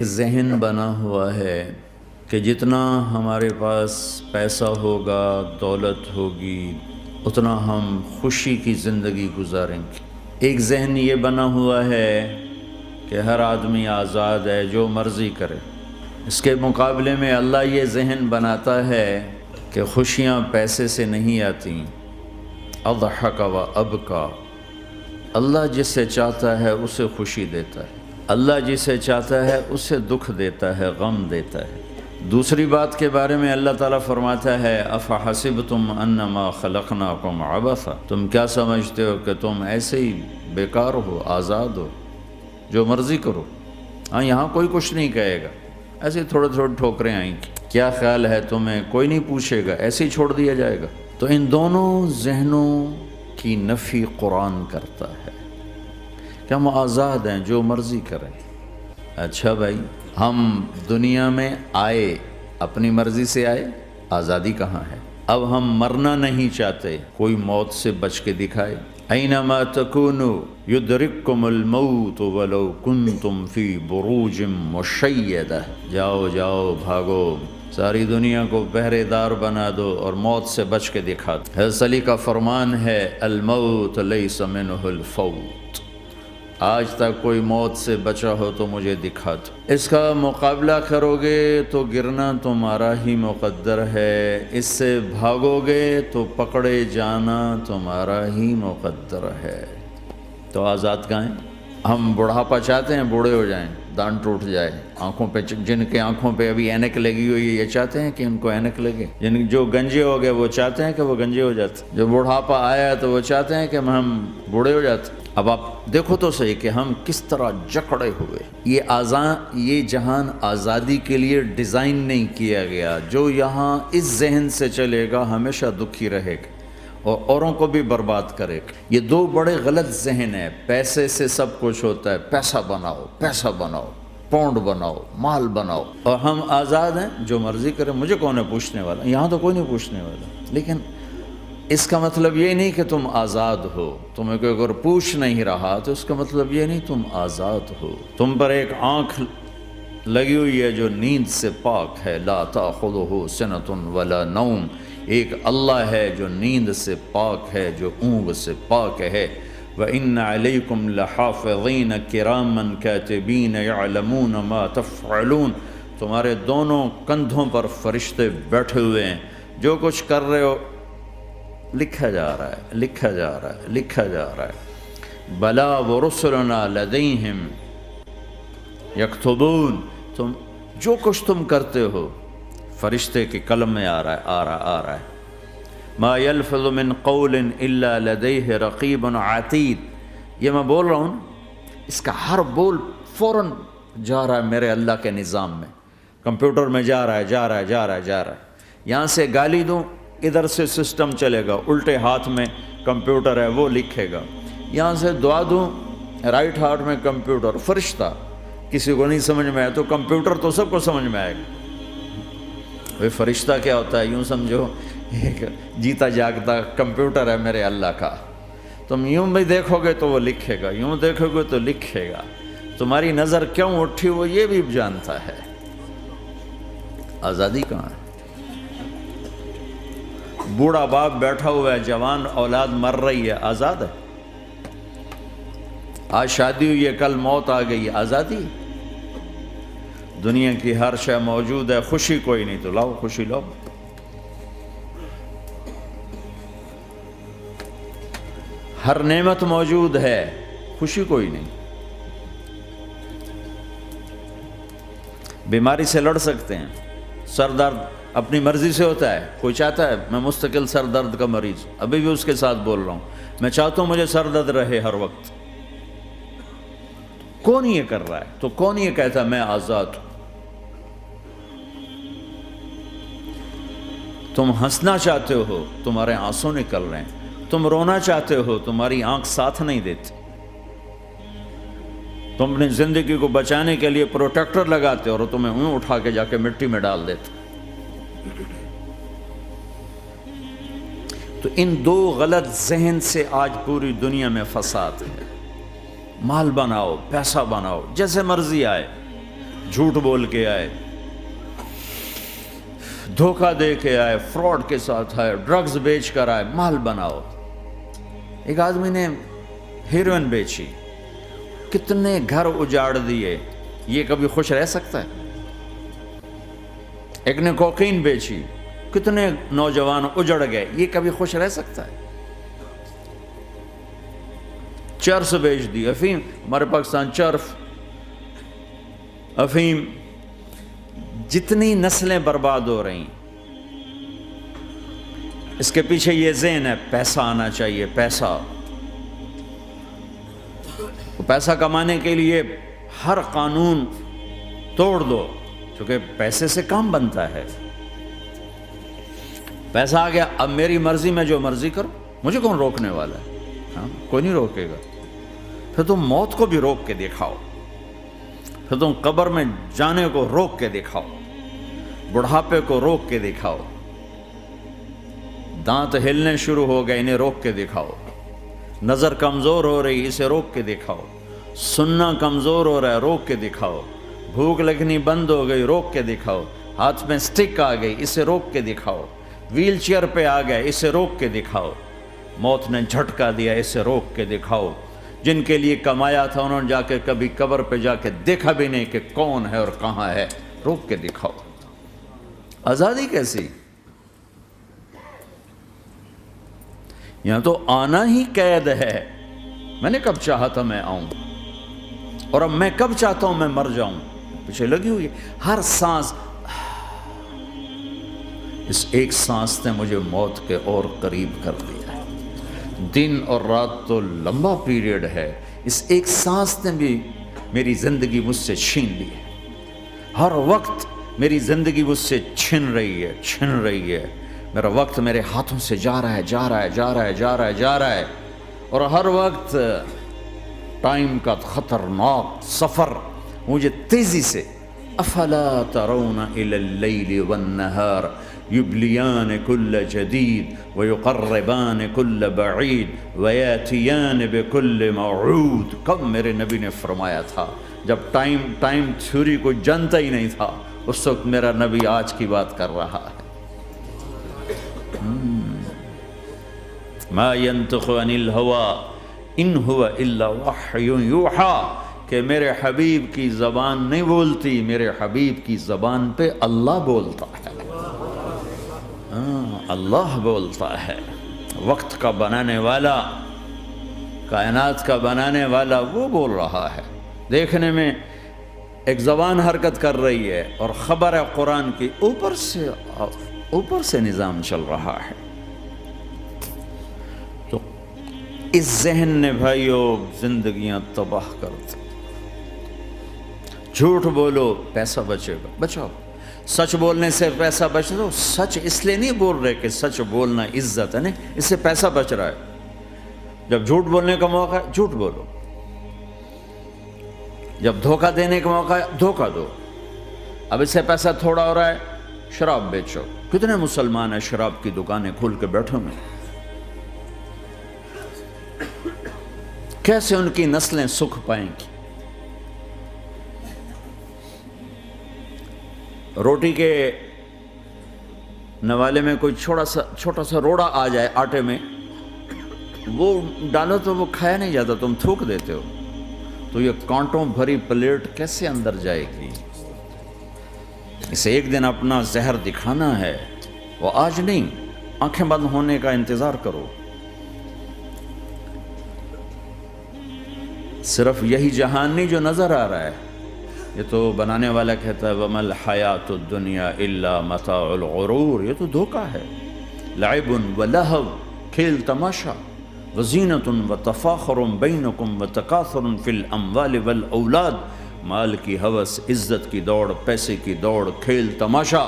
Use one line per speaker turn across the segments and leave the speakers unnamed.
ذہن بنا ہوا ہے کہ جتنا ہمارے پاس پیسہ ہوگا، دولت ہوگی، اتنا ہم خوشی کی زندگی گزاریں گے۔ ایک ذہن یہ بنا ہوا ہے کہ ہر آدمی آزاد ہے، جو مرضی کرے۔ اس کے مقابلے میں اللہ یہ ذہن بناتا ہے کہ خوشیاں پیسے سے نہیں آتی۔ اضحک و ابکا، اللہ جسے چاہتا ہے اسے خوشی دیتا ہے، اللہ جسے چاہتا ہے اسے دکھ دیتا ہے، غم دیتا ہے۔ دوسری بات کے بارے میں اللہ تعالیٰ فرماتا ہے افحسبتم انما خلقناکم عبثا، تم کیا سمجھتے ہو کہ تم ایسے ہی بیکار ہو، آزاد ہو، جو مرضی کرو۔ ہاں، یہاں کوئی کچھ نہیں کہے گا، ایسے تھوڑے تھوڑے ٹھوکریں آئیں گی۔ کیا خیال ہے تمہیں؟ کوئی نہیں پوچھے گا، ایسے ہی چھوڑ دیا جائے گا۔ تو ان دونوں ذہنوں کی نفی قرآن کرتا ہے کہ ہم آزاد ہیں، جو مرضی کریں۔ اچھا بھائی، ہم دنیا میں آئے اپنی مرضی سے آئے، آزادی کہاں ہے؟ اب ہم مرنا نہیں چاہتے، کوئی موت سے بچ کے دکھائے۔ اینما تکونوا یدرککم الموت ولو کنتم فی بروج مشیدہ، جاؤ جاؤ بھاگو، ساری دنیا کو پہرے دار بنا دو اور موت سے بچ کے دکھا دو۔ حضرت علی کا فرمان ہے الموت لیس منہ الفوت، آج تک کوئی موت سے بچا ہو تو مجھے دکھا دو۔ اس کا مقابلہ کرو گے تو گرنا تمہارا ہی مقدر ہے، اس سے بھاگو گے تو پکڑے جانا تمہارا ہی مقدر ہے۔ تو آزاد کہاں ہیں؟ ہم بڑھاپا چاہتے ہیں، بوڑھے ہو جائیں، دانت ٹوٹ جائے، آنکھوں پہ، جن کے آنکھوں پہ ابھی اینک لگی ہوئی ہے یہ چاہتے ہیں کہ ان کو اینک لگے، جو گنجے ہو گئے وہ چاہتے ہیں کہ وہ گنجے ہو جاتے، جو بڑھاپا آیا تو وہ چاہتے ہیں کہ ہم بوڑھے ہو جاتے۔ اب آپ دیکھو تو صحیح کہ ہم کس طرح جکڑے ہوئے۔ یہ جہان آزادی کے لیے ڈیزائن نہیں کیا گیا۔ جو یہاں اس ذہن سے چلے گا ہمیشہ دکھی رہے گا اور اوروں کو بھی برباد کرے گا۔ یہ دو بڑے غلط ذہن ہیں۔ پیسے سے سب کچھ ہوتا ہے، پیسہ بناؤ، پیسہ بناؤ، پاؤنڈ بناؤ، مال بناؤ، اور ہم آزاد ہیں، جو مرضی کریں، مجھے کون ہے پوچھنے والا؟ یہاں تو کوئی نہیں پوچھنے والا۔ لیکن اس کا مطلب یہ نہیں کہ تم آزاد ہو۔ تمہیں کوئی اگر پوچھ نہیں رہا تو اس کا مطلب یہ نہیں تم آزاد ہو۔ تم پر ایک آنکھ لگی ہوئی ہے جو نیند سے پاک ہے، لا تأخذہ سنۃ ولا نوم، ایک اللہ ہے جو نیند سے پاک ہے، جو اونگ سے پاک ہے۔ وَإِنَّ عَلَيْكُمْ لَحَافِظِينَ كِرَامًا كَاتِبِينَ يَعْلَمُونَ مَا تَفْعَلُونَ، تمہارے دونوں کندھوں پر فرشتے بیٹھے ہوئے ہیں، جو کچھ کر رہے ہو لکھا جا رہا ہے، لکھا جا رہا ہے، لکھا جا رہا ہے۔ بلا ورسلنا لدیہم یکتبون، تم جو کچھ تم کرتے ہو فرشتے کے قلم میں آ رہا ہے۔ ما یلفظ من قول الا لدیہ رقیب عتید، یہ میں بول رہا ہوں، اس کا ہر بول فوراً جا رہا ہے میرے اللہ کے نظام میں، کمپیوٹر میں جا رہا ہے، جا رہا ہے، جا رہا ہے، جا رہا ہے۔ یہاں سے گالی دوں، ادھر سے سسٹم چلے گا، الٹے ہاتھ میں کمپیوٹر ہے وہ لکھے گا۔ یہاں سے دعا دوں، رائٹ ہاتھ میں کمپیوٹر، فرشتہ، کسی کو نہیں سمجھ میں آئے تو کمپیوٹر تو سب کو سمجھ میں آئے گا۔ وہ فرشتہ کیا ہوتا ہے؟ یوں سمجھو ایک جیتا جاگتا کمپیوٹر ہے میرے اللہ کا۔ تم یوں بھی دیکھو گے تو وہ لکھے گا، یوں دیکھو گے تو لکھے گا۔ تمہاری نظر کیوں اٹھی وہ یہ بھی جانتا ہے۔ آزادی کہاں ہے؟ بوڑھا باپ بیٹھا ہوا ہے، جوان اولاد مر رہی ہے، آزاد ہے؟ آج شادی ہوئی ہے، کل موت آ گئی، آزادی؟ دنیا کی ہر شے موجود ہے، خوشی کوئی نہیں، تو لاؤ خوشی لاؤ۔ ہر نعمت موجود ہے، خوشی کوئی نہیں۔ بیماری سے لڑ سکتے ہیں، سر درد اپنی مرضی سے ہوتا ہے۔ کوئی چاہتا ہے میں مستقل سر درد کا مریض ہوں، ابھی بھی اس کے ساتھ بول رہا ہوں، میں چاہتا ہوں مجھے سر درد رہے ہر وقت۔ کون یہ کر رہا ہے؟ تو کون یہ کہتا ہے میں آزاد ہوں؟ تم ہنسنا چاہتے ہو، تمہارے آنسو نکل رہے ہیں۔ تم رونا چاہتے ہو، تمہاری آنکھ ساتھ نہیں دیتی۔ تم اپنی زندگی کو بچانے کے لیے پروٹیکٹر لگاتے اور تمہیں اون اٹھا کے جا کے مٹی میں ڈال دیتے۔ تو ان دو غلط ذہن سے آج پوری دنیا میں فساد ہے۔ مال بناؤ، پیسہ بناؤ، جیسے مرضی آئے، جھوٹ بول کے آئے، دھوکہ دے کے آئے، فراڈ کے ساتھ آئے، ڈرگز بیچ کر آئے، مال بناؤ۔ ایک آدمی نے ہیروئن بیچی، کتنے گھر اجاڑ دیے، یہ کبھی خوش رہ سکتا ہے؟ ایک نے کوکین بیچی، کتنے نوجوان اجڑ گئے، یہ کبھی خوش رہ سکتا ہے؟ چرس بیچ دی، افیم، ہمارے پاکستان چرف، افیم، جتنی نسلیں برباد ہو رہی، اس کے پیچھے یہ ذہن ہے پیسہ آنا چاہیے، پیسہ۔ پیسہ کمانے کے لیے ہر قانون توڑ دو، کیونکہ پیسے سے کام بنتا ہے۔ پیسہ آ گیا، اب میری مرضی، میں جو مرضی کروں، مجھے کون روکنے والا ہے؟ ہاں، کوئی نہیں روکے گا۔ پھر تم موت کو بھی روک کے دکھاؤ، پھر تم قبر میں جانے کو روک کے دکھاؤ، بڑھاپے کو روک کے دکھاؤ، دانت ہلنے شروع ہو گئے، انہیں روک کے دکھاؤ، نظر کمزور ہو رہی، اسے روک کے دکھاؤ، سننا کمزور ہو رہا ہے، روک کے دکھاؤ، بھوک لگنی بند ہو گئی، روک کے دکھاؤ، ہاتھ میں سٹک آ گئی، اسے روک کے دکھاؤ، ویل چیئر پہ آ گئے، اسے روک کے دکھاؤ، موت نے جھٹکا دیا، اسے روک کے دکھاؤ۔ جن کے لیے کمایا تھا انہوں نے جا کے کبھی قبر پہ جا کے دیکھا بھی نہیں کہ کون ہے اور کہاں ہے، روک کے دکھاؤ۔ آزادی کیسی؟ یہاں تو آنا ہی قید ہے۔ میں نے کب چاہا تھا میں آؤں، اور اب میں کب چاہتا ہوں میں مر جاؤں، پیچھے لگی ہوئی ہے۔ ہر سانس، اس ایک سانس نے مجھے موت کے اور قریب کر دیا ہے۔ دن اور رات تو لمبا پیریڈ ہے، اس ایک سانس نے بھی میری زندگی مجھ سے چھین لی ہے۔ ہر وقت میری زندگی مجھ سے چھن رہی ہے، میرا وقت میرے ہاتھوں سے جا رہا ہے، اور ہر وقت ٹائم کا خطرناک سفر مجھے تیزی سے، افلا ترون الی اللیل والنہار یبلیان کل جدید ویقربان کل بعید ویاتیان بکل موعود۔ کب میرے نبی نے فرمایا تھا، جب ٹائم تھیوری کو جانتا ہی نہیں تھا، اس وقت میرا نبی آج کی بات کر رہا ہے۔ ما ينطق عن الهوى ان هو الا وحی یوحی، کہ میرے حبیب کی زبان نہیں بولتی، میرے حبیب کی زبان پہ اللہ بولتا ہے، اللہ بولتا ہے۔ وقت کا بنانے والا، کائنات کا بنانے والا وہ بول رہا ہے۔ دیکھنے میں ایک زبان حرکت کر رہی ہے اور خبر ہے قرآن کی، اوپر سے نظام چل رہا ہے۔ تو اس ذہن نے بھائیو زندگیاں تباہ کر دی۔ جھوٹ بولو پیسہ بچے گا، بچاؤ۔ سچ بولنے سے پیسہ بچ رہا، سچ اس لیے نہیں بول رہے کہ سچ بولنا عزت ہے، نہیں، اس سے پیسہ بچ رہا ہے۔ جب جھوٹ بولنے کا موقع ہے جھوٹ بولو، جب دھوکہ دینے کا موقع ہے دھوکہ دو۔ اب اس سے پیسہ تھوڑا ہو رہا ہے، شراب بیچو۔ کتنے مسلمان ہیں شراب کی دکانیں کھول کے بیٹھے ہوئے، کیسے ان کی نسلیں سکھ پائیں گی؟ روٹی کے نوالے میں کوئی چھوٹا سا روڑا آ جائے آٹے میں، وہ ڈالو تو وہ کھایا نہیں جاتا، تم تھوک دیتے ہو، تو یہ کانٹوں بھری پلیٹ کیسے اندر جائے گی؟ اسے ایک دن اپنا زہر دکھانا ہے، وہ آج نہیں، آنکھیں بند ہونے کا انتظار کرو۔ صرف یہی جہان نہیں جو نظر آ رہا ہے، یہ تو بنانے والا کہتا ہے وَمَا الْحَيَاةُ الدُّنْيَا إِلَّا مَتَاعُ الْغُرُورِ، یہ تو دھوکہ ہے۔ لَعِبٌ وَلَهْوٌ، کھیل تماشا، وَزِينَةٌ وَتَفَاخُرٌ بَيْنَكُمْ وَتَكَاثُرٌ فِي الْأَمْوَالِ وَالْأَوْلَادِ، مال کی ہوس، عزت کی دوڑ، پیسے کی دوڑ، کھیل تماشا۔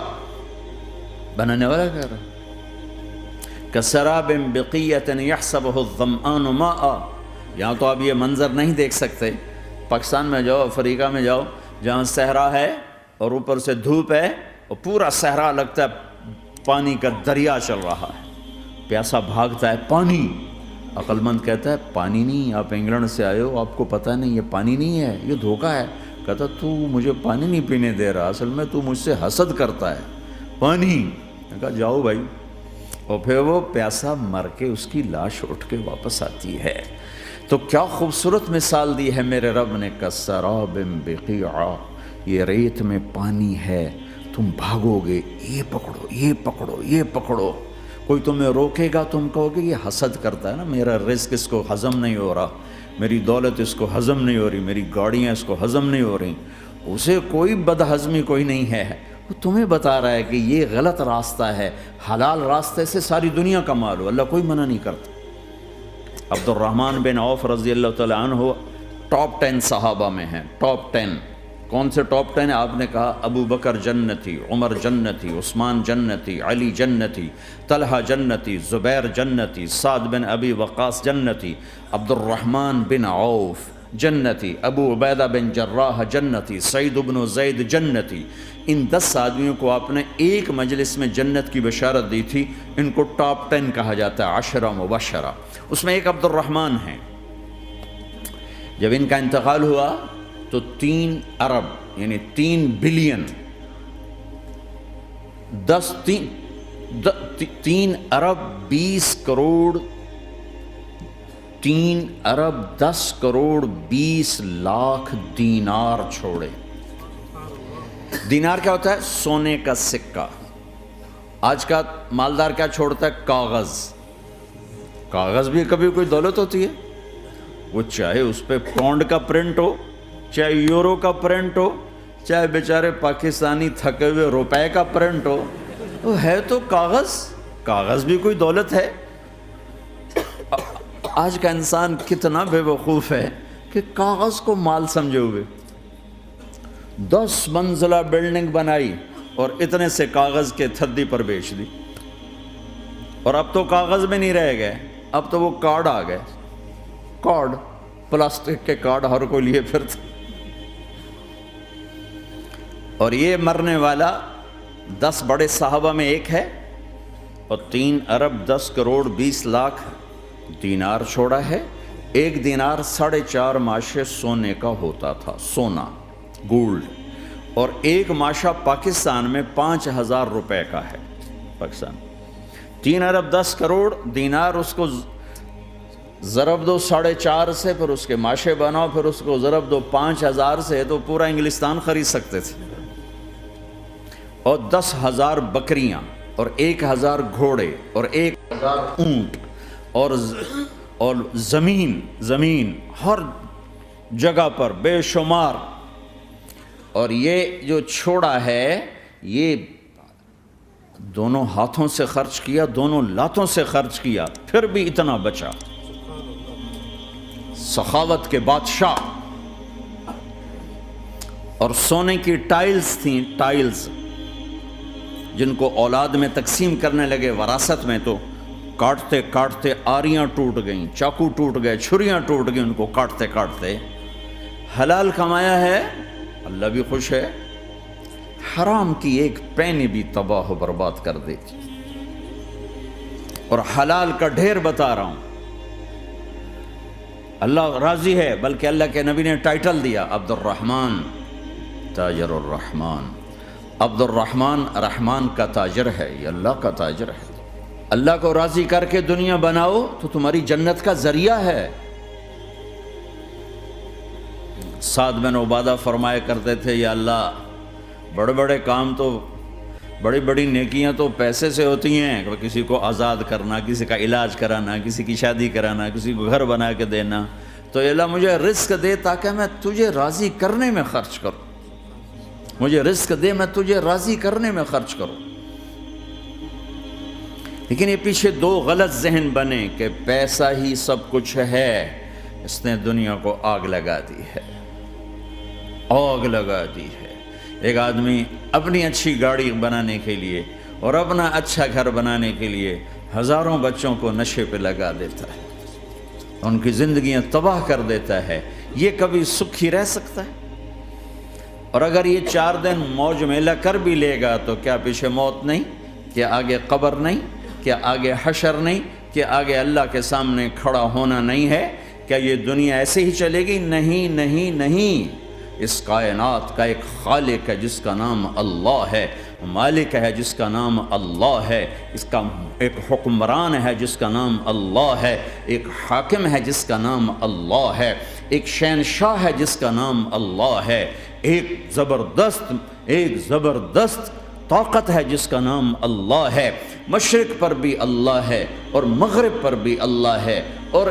بنانے والا کہہ رہا ہے كَسَرَابٍ بِقِيَّةٍ يَحْسَبُهُ الظَّمْآنُ مَاءً۔ یہاں تو آپ یہ منظر نہیں دیکھ سکتے، پاکستان میں جاؤ، افریقہ میں جاؤ، جہاں صحرا ہے اور اوپر سے دھوپ ہے اور پورا صحرا لگتا ہے پانی کا دریا چل رہا ہے، پیاسا بھاگتا ہے پانی۔ عقل مند کہتا ہے پانی نہیں، آپ انگلینڈ سے آئے ہو، آپ کو پتہ نہیں یہ پانی نہیں ہے، یہ دھوکہ ہے۔ کہتا تو مجھے پانی نہیں پینے دے رہا، اصل میں تو مجھ سے حسد کرتا ہے، پانی۔ میں کہا جاؤ بھائی، اور پھر وہ پیاسا مر کے اس کی لاش اٹھ کے واپس آتی ہے۔ تو کیا خوبصورت مثال دی ہے میرے رب نے، کسراب بقیعہ، یہ ریت میں پانی ہے، تم بھاگو گے، یہ پکڑو یہ پکڑو یہ پکڑو، کوئی تمہیں روکے گا، تم کہو گے یہ حسد کرتا ہے نا، میرا رزق اس کو ہضم نہیں ہو رہا، میری دولت اس کو ہضم نہیں ہو رہی، میری گاڑیاں اس کو ہضم نہیں ہو رہی، اسے کوئی بد ہضمی کوئی نہیں ہے، وہ تمہیں بتا رہا ہے کہ یہ غلط راستہ ہے، حلال راستے سے ساری دنیا کا مال ہو، اللہ کوئی منع نہیں کرتا۔ عبد الرحمن بن عوف رضی اللہ تعالیٰ عنہ ٹاپ 10 صحابہ میں ہیں، ٹاپ 10۔ کون سے ٹاپ 10 ہیں؟ آپ نے کہا ابو بکر جنتی، عمر جنتی، عثمان جنتی، علی جنتی، طلحہ جنتی، زبیر جنتی، سعد بن ابی وقاص جنتی، عبد الرحمن بن عوف جنتی، ابو عبیدہ بن جراح جنتی، سعید بن زید جنتی۔ ان 10 آدمیوں کو آپ نے ایک مجلس میں جنت کی بشارت دی تھی، ان کو ٹاپ 10 کہا جاتا ہے، 10 مبشرہ۔ اس میں ایک عبد الرحمن ہیں۔ جب ان کا انتقال ہوا تو 3 ارب یعنی 3 بلین 3 ارب 20 کروڑ 3 ارب 10 کروڑ 20 لاکھ دینار چھوڑے۔ دینار کیا ہوتا ہے؟ سونے کا سکہ۔ آج کا مالدار کیا چھوڑتا ہے؟ کاغذ۔ کاغذ بھی کبھی کوئی دولت ہوتی ہے، وہ چاہے اس پہ پاؤنڈ کا پرنٹ ہو، چاہے یورو کا پرنٹ ہو، چاہے بیچارے پاکستانی تھکے ہوئے روپے کا پرنٹ ہو، وہ ہے تو کاغذ۔ کاغذ بھی کوئی دولت ہے۔ آج کا انسان کتنا بے وقوف ہے کہ کاغذ کو مال سمجھے ہوئے 10 منزلہ بلڈنگ بنائی اور اتنے سے کاغذ کے تھدی پر بیچ دی، اور اب تو کاغذ میں نہیں رہ گئے، اب تو وہ کارڈ آ گئے، کارڈ، پلاسٹک کے کارڈ ہر کوئی لیے پھرتا۔ اور یہ مرنے والا 10 بڑے صحابہ میں ایک ہے، اور 3 ارب 10 کروڑ 20 لاکھ دینار چھوڑا ہے۔ ایک دینار 4.5 ماشے سونے کا ہوتا تھا، سونا، گولڈ، اور ایک ماشا پاکستان میں 5,000 روپے کا ہے۔ پاکستان 3 ارب 10 کروڑ دینار، اس کو ضرب دو 4.5 سے، پھر اس کے ماشے بناؤ، پھر اس کو ضرب دو 5,000 سے، تو پورا انگلستان خرید سکتے تھے۔ اور 10,000 بکریاں، اور 1,000 گھوڑے، اور 1,000 اونٹ، اور زمین ہر جگہ پر بے شمار۔ اور یہ جو چھوڑا ہے، یہ دونوں ہاتھوں سے خرچ کیا، دونوں لاتوں سے خرچ کیا، پھر بھی اتنا بچا۔ سخاوت کے بادشاہ۔ اور سونے کی ٹائلز تھیں، ٹائلز جن کو اولاد میں تقسیم کرنے لگے وراثت میں، تو کاٹتے کاٹتے آریاں ٹوٹ گئیں، چاقو ٹوٹ گئے، چھریاں ٹوٹ گئیں، ان کو کاٹتے کاٹتے۔ حلال کمایا ہے، اللہ بھی خوش ہے، حرام کی ایک پینی بھی تباہ و برباد کر دیتی۔ اور حلال کا ڈھیر بتا رہا ہوں، اللہ راضی ہے، بلکہ اللہ کے نبی نے ٹائٹل دیا عبد الرحمن تاجر الرحمن۔ عبد الرحمن رحمان کا تاجر ہے، یہ اللہ کا تاجر ہے۔ اللہ کو راضی کر کے دنیا بناؤ تو تمہاری جنت کا ذریعہ ہے۔ سعد بن عبادہ فرمایا کرتے تھے، یا اللہ بڑے بڑے کام تو، بڑی بڑی نیکیاں تو پیسے سے ہوتی ہیں، کسی کو آزاد کرنا، کسی کا علاج کرانا، کسی کی شادی کرانا، کسی کو گھر بنا کے دینا، تو اللہ مجھے رزق دے تاکہ میں تجھے راضی کرنے میں خرچ کروں، مجھے رزق دے میں تجھے راضی کرنے میں خرچ کروں۔ لیکن یہ پیچھے 2 غلط ذہن بنے کہ پیسہ ہی سب کچھ ہے، اس نے دنیا کو آگ لگا دی ہے، آگ لگا دی ہے۔ ایک آدمی اپنی اچھی گاڑی بنانے کے لیے اور اپنا اچھا گھر بنانے کے لیے ہزاروں بچوں کو نشے پہ لگا دیتا ہے، ان کی زندگیاں تباہ کر دیتا ہے۔ یہ کبھی سکھی رہ سکتا ہے؟ اور اگر یہ 4 دن موج میلہ کر بھی لے گا تو کیا پیچھے موت نہیں؟ کیا آگے قبر نہیں؟ کیا آگے حشر نہیں؟ کیا آگے اللہ کے سامنے کھڑا ہونا نہیں ہے؟ کیا یہ دنیا ایسے ہی چلے گی؟ نہیں نہیں نہیں، اس کائنات کا ایک خالق ہے جس کا نام اللہ ہے، مالک ہے جس کا نام اللہ ہے، اس کا ایک حکمران ہے جس کا نام اللہ ہے، ایک حاکم ہے جس کا نام اللہ ہے، ایک شہنشاہ ہے جس کا نام اللہ ہے، ایک زبردست طاقت ہے جس کا نام اللہ ہے، مشرق پر بھی اللہ ہے اور مغرب پر بھی اللہ ہے اور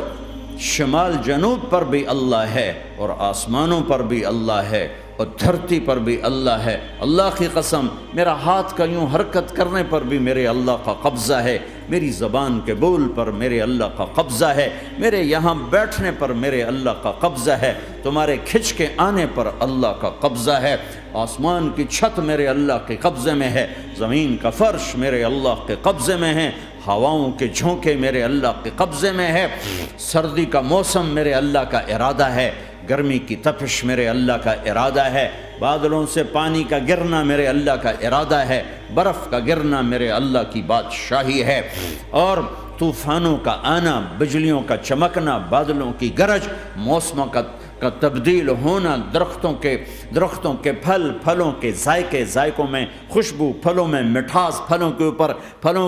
شمال جنوب پر بھی اللہ ہے اور آسمانوں پر بھی اللہ ہے اور دھرتی پر بھی اللہ ہے۔ اللہ کی قسم، میرا ہاتھ کا یوں حرکت کرنے پر بھی میرے اللہ کا قبضہ ہے، میری زبان کے بول پر میرے اللہ کا قبضہ ہے، میرے یہاں بیٹھنے پر میرے اللہ کا قبضہ ہے، تمہارے کھچ کے آنے پر اللہ کا قبضہ ہے، آسمان کی چھت میرے اللہ کے قبضے میں ہے، زمین کا فرش میرے اللہ کے قبضے میں ہے، ہواؤں کے جھونکے میرے اللہ کے قبضے میں ہے، سردی کا موسم میرے اللہ کا ارادہ ہے، گرمی کی تپش میرے اللہ کا ارادہ ہے، بادلوں سے پانی کا گرنا میرے اللہ کا ارادہ ہے، برف کا گرنا میرے اللہ کی بادشاہی ہے، اور طوفانوں کا آنا، بجلیوں کا چمکنا، بادلوں کی گرج، موسموں کا تبدیل ہونا، درختوں کے پھلوں کے ذائقوں میں خوشبو، پھلوں میں مٹھاس، پھلوں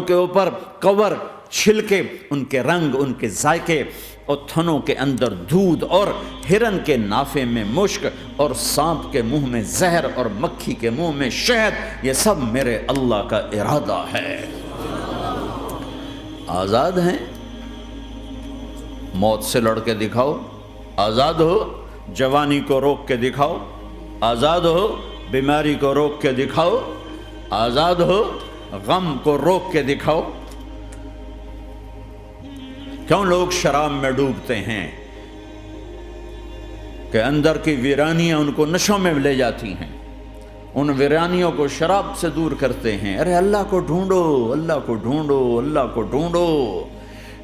کے اوپر کور، چھلکے، ان کے رنگ، ان کے ذائقے، اور تھنوں کے اندر دودھ، اور ہرن کے نافے میں مشک، اور سانپ کے منہ میں زہر، اور مکھی کے منہ میں شہد، یہ سب میرے اللہ کا ارادہ ہے۔ آزاد ہیں؟ موت سے لڑ کے دکھاؤ، آزاد ہو، جوانی کو روک کے دکھاؤ، آزاد ہو، بیماری کو روک کے دکھاؤ، آزاد ہو، غم کو روک کے دکھاؤ۔ کیوں لوگ شراب میں ڈوبتے ہیں؟ کہ اندر کی ویرانیاں ان کو نشوں میں لے جاتی ہیں، ان ویرانیوں کو شراب سے دور کرتے ہیں۔ ارے اللہ کو ڈھونڈو، اللہ کو ڈھونڈو، اللہ کو ڈھونڈو۔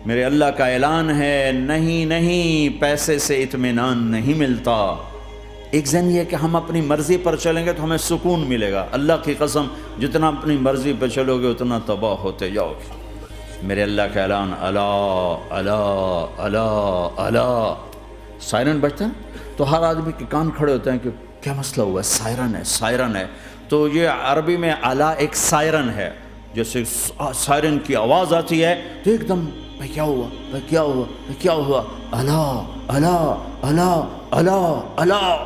میرے اللہ کا اعلان ہے، نہیں، پیسے سے اطمینان نہیں ملتا۔ ایک ذہن یہ کہ ہم اپنی مرضی پر چلیں گے تو ہمیں سکون ملے گا۔ اللہ کی قسم، جتنا اپنی مرضی پہ چلو گے اتنا تباہ ہوتے جاؤ گے۔ میرے اللہ کا اعلان، اللہ اللہ اللہ اللہ، سائرن بجتا ہے تو ہر آدمی کے کان کھڑے ہوتے ہیں کہ کیا مسئلہ ہوا ہے، سائرن ہے۔ تو یہ عربی میں اللہ ایک سائرن ہے، جیسے سائرن کی آواز آتی ہے تو ایک دم کیا ہوا، اللہ اللہ اللہ اللہ اللہ،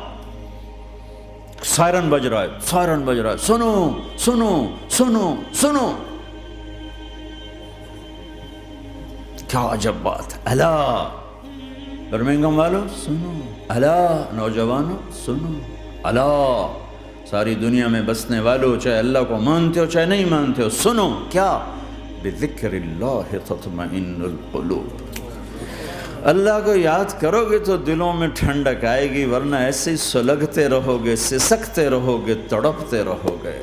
سائرن بج رہا ہے، سنو سنو سنو سنو، کیا عجب بات ہے۔ اللہ برمنگم والوں سنو، اللہ نوجوانوں سنو، اللہ ساری دنیا میں بسنے والوں، چاہے اللہ کو مانتے ہو چاہے نہیں مانتے ہو، سنو، کیا؟ بذکر اللہ تطمئن القلوب، اللہ کو یاد کرو گے تو دلوں میں ٹھنڈک آئے گی، ورنہ ایسے ہی سلگتے رہو گے، سسکتے رہو گے، تڑپتے رہو گے۔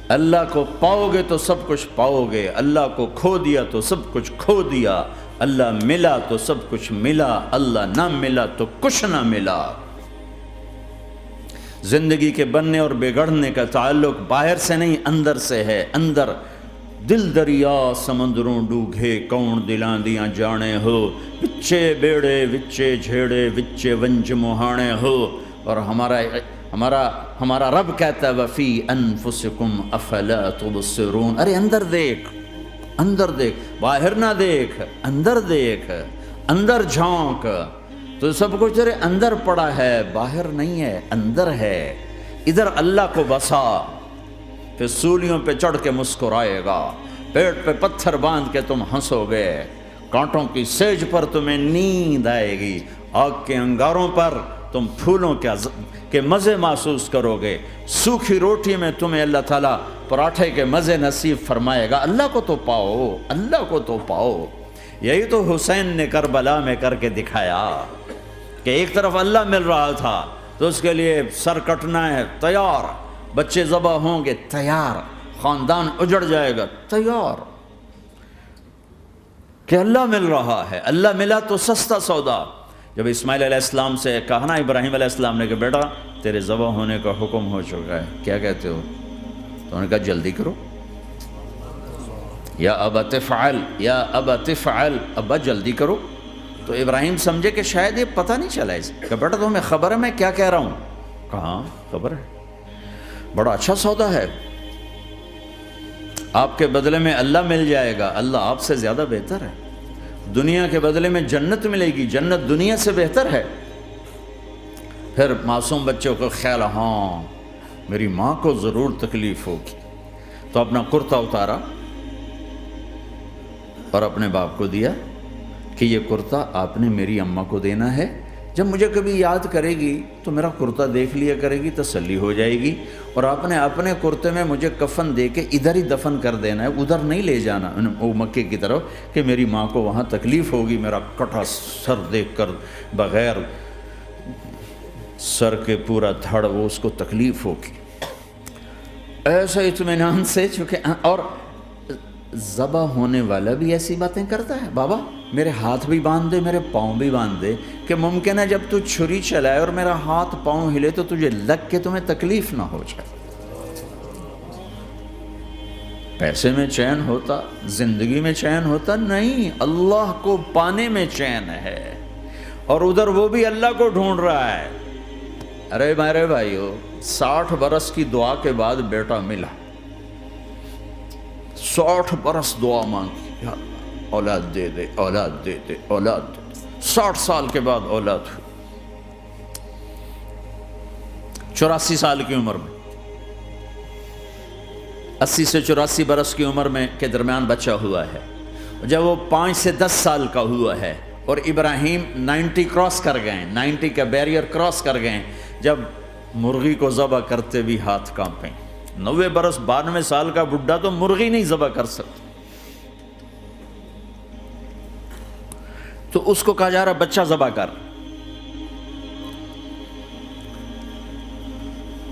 اللہ کو پاؤ گے تو سب کچھ پاؤ گے، اللہ کو کھو دیا تو سب کچھ کھو دیا، اللہ ملا تو سب کچھ ملا، اللہ نہ ملا تو کچھ نہ ملا۔ زندگی کے بننے اور بگڑنے کا تعلق باہر سے نہیں، اندر سے ہے۔ اندر دل دریا سمندروں ڈوگے، کون دلاں دیاں جانے ہو، وچے بیڑے وچے جھیڑے وچے ونج مہانے ہو۔ اور ہمارا رب کہتا ہے وفی انفسکم افلا تبصرون، ارے اندر دیکھ، باہر نہ دیکھ، اندر جھونک، تو سب کچھ تیرے اندر پڑا ہے، باہر نہیں ہے، اندر ہے۔ ادھر اللہ کو بسا، پھر سولیوں پہ چڑھ کے مسکرائے گا، پیٹ پہ پتھر باندھ کے تم ہنسو گے، کانٹوں کی سیج پر تمہیں نیند آئے گی، آگ کے انگاروں پر تم پھولوں کے مزے محسوس کرو گے، سوکھی روٹی میں تمہیں اللہ تعالیٰ پراٹھے کے مزے نصیب فرمائے گا۔ اللہ کو تو پاؤ، اللہ کو تو پاؤ۔ یہی تو حسین نے کربلا میں کر کے دکھایا کہ ایک طرف اللہ مل رہا تھا تو اس کے لیے سر کٹنا ہے، تیار، بچے ذبح ہوں گے، تیار، خاندان اجڑ جائے گا، تیار، کہ اللہ مل رہا ہے۔ اللہ ملا تو سستا سودا۔ جب اسماعیل علیہ السلام سے کہا نا ابراہیم علیہ السلام نے کہ بیٹا تیرے ذبح ہونے کا حکم ہو چکا ہے، کیا کہتے ہو؟ تو انہوں نے کہا جلدی کرو، یا ابا تفعل، یا ابا تفعل، ابا جلدی کرو۔ تو تو ابراہیم سمجھے کہ شاید یہ پتہ نہیں چلا اسے کہ بیٹا تمہیں خبر ہے میں کیا کہہ رہا ہوں؟ کہاں خبر ہے، بڑا اچھا سودا ہے، آپ کے بدلے میں اللہ مل جائے گا، اللہ آپ سے زیادہ بہتر ہے، دنیا کے بدلے میں جنت ملے گی، جنت دنیا سے بہتر ہے۔ پھر معصوم بچوں کو خیال، ہاں میری ماں کو ضرور تکلیف ہوگی، تو اپنا کرتا اتارا اور اپنے باپ کو دیا کہ یہ کرتا آپ نے میری اماں کو دینا ہے، جب مجھے کبھی یاد کرے گی تو میرا کرتا دیکھ لیا کرے گی، تسلی ہو جائے گی، اور آپ نے اپنے کرتے میں مجھے کفن دے کے ادھر ہی دفن کر دینا ہے، ادھر نہیں لے جانا وہ مکے کی طرف کہ میری ماں کو وہاں تکلیف ہوگی، میرا کٹا سر دیکھ کر بغیر سر کے پورا دھڑ وہ اس کو تکلیف ہوگی۔ ایسا اطمینان سے، چونکہ اور ذبح ہونے والا بھی ایسی باتیں کرتا ہے، بابا میرے ہاتھ بھی باندھ دے، میرے پاؤں بھی باندھ دے، کہ ممکن ہے جب تو چھری چلائے اور میرا ہاتھ پاؤں ہلے تو تجھے لگ کے تمہیں تکلیف نہ ہو جائے۔ پیسے میں چین ہوتا، زندگی میں چین ہوتا نہیں، اللہ کو پانے میں چین ہے، اور ادھر وہ بھی اللہ کو ڈھونڈ رہا ہے۔ ارے میرے بھائیو، 60 برس کی دعا کے بعد بیٹا ملا، 60 برس دعا مانگی، یا اللہ اولاد دے دے، اولاد دے دے، اولاد دے دے، 60 سال کے بعد اولاد ہوئی، 84 سال کی عمر میں، 80 سے 84 برس کی عمر میں کے درمیان بچہ ہوا ہے۔ جب وہ 5 سے 10 سال کا ہوا ہے اور ابراہیم 90 کراس کر گئے، 90 کا بیریئر کراس کر گئے، جب مرغی کو ذبح کرتے بھی ہاتھ کانپیں، 90 برس 92 سال کا بڈھا تو مرغی نہیں ذبح کر سکتا، تو اس کو کہا جا رہا بچہ ذبح کر۔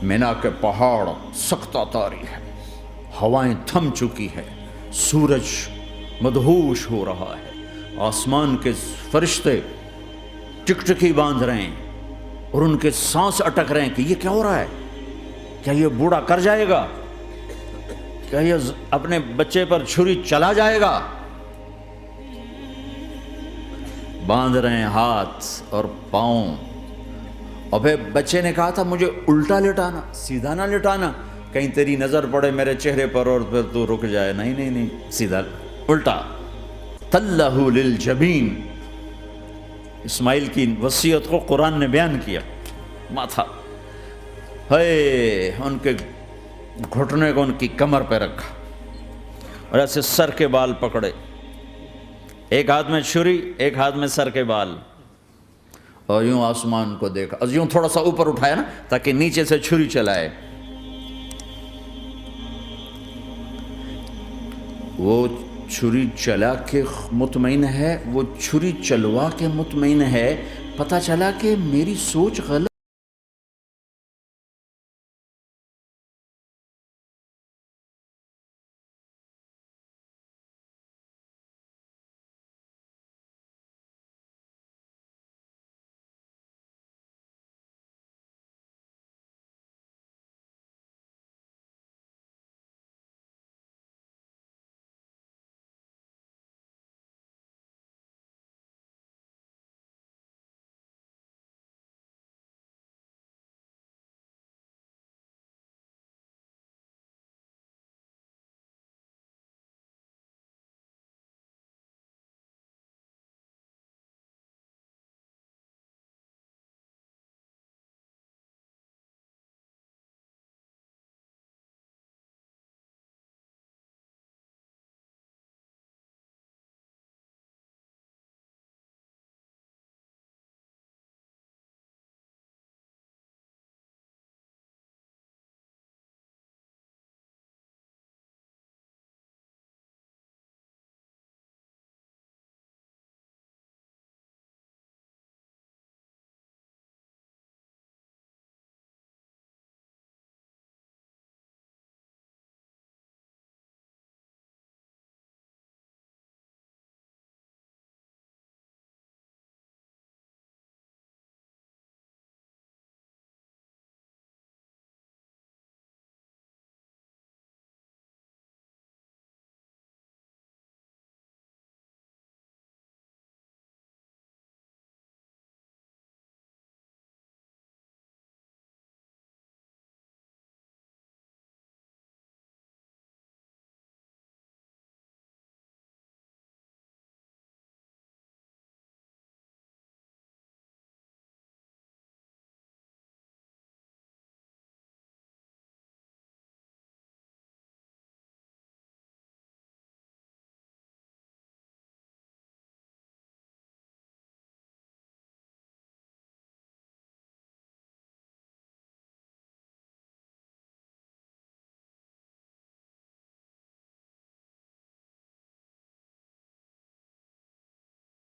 مینا کے پہاڑ سختہ تاری ہے، ہوائیں تھم چکی ہے، سورج مدہوش ہو رہا ہے، آسمان کے فرشتے ٹکٹکی باندھ رہے ہیں اور ان کے سانس اٹک رہے ہیں کہ یہ کیا ہو رہا ہے، کیا یہ بوڑھا کر جائے گا، کیا یہ اپنے بچے پر چھری چلا جائے گا؟ باندھ رہے ہیں ہاتھ اور پاؤں، اور پھر بچے نے کہا تھا مجھے الٹا لٹانا، سیدھا نہ لٹانا، کہیں تیری نظر پڑے میرے چہرے پر اور پھر تو رک جائے، نہیں نہیں نہیں، سیدھا الٹا۔ تلہ للجبین، اسماعیل کی وصیت کو قرآن نے بیان کیا، ماتھا ہے ان کے گھٹنے کو ان کی کمر پہ رکھا اور ایسے سر کے بال پکڑے، ایک ہاتھ میں چھری، ایک ہاتھ میں سر کے بال، اور یوں آسمان کو دیکھا، اور یوں تھوڑا سا اوپر اٹھایا نا تاکہ نیچے سے چھری چلائے۔ وہ چھری چلا کے مطمئن ہے، وہ چھری چلوا کے مطمئن ہے، پتہ چلا کہ میری سوچ غلط